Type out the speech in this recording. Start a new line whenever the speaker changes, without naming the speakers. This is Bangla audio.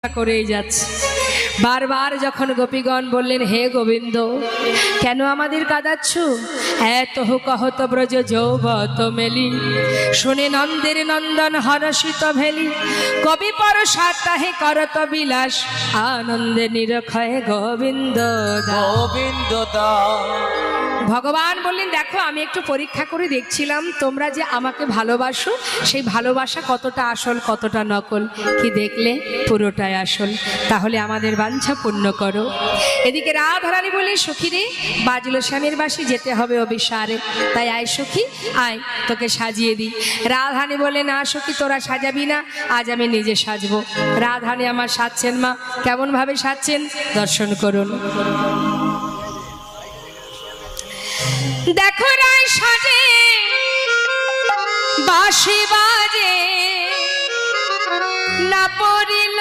করেই যাচ্ছে। বারবার যখন গোপীগণ বললেন, হে গোবিন্দ, কেন আমাদের কাঁদাচ্ছ? এত কহত ব্রজ যৌবত মেলি, শুনে নন্দের নন্দন হরষিত ভেলি, কবি পরশা তাহে করত বিলাস, আনন্দে নিরক্ষয় গোবিন্দ
গোবিন্দ দা।
ভগবান বললেন, দেখো আমি একটু পরীক্ষা করে দেখছিলাম তোমরা যে আমাকে ভালোবাসো, সেই ভালোবাসা কতটা আসল কতটা নকল। কি দেখলে? পুরোটাই আসল। তাহলে আমাদের বাঞ্ছা পূর্ণ করো। এদিকে রাধারানী বলে, সখী রে, বাজলো স্বামীর বাসি, যেতে হবে অবিসারে, তাই আয় সখী আয়, তোকে সাজিয়ে দিই। রাধারানী বলে, না সখী, তোরা সাজাবি না, আজ আমি নিজে সাজবো। রাধারানী আমার সাজছেন। মা কেমন ভাবে সাজছেন দর্শন করুন। দেখো রায় সাজে, বাঁশি বাজে, না পড়িল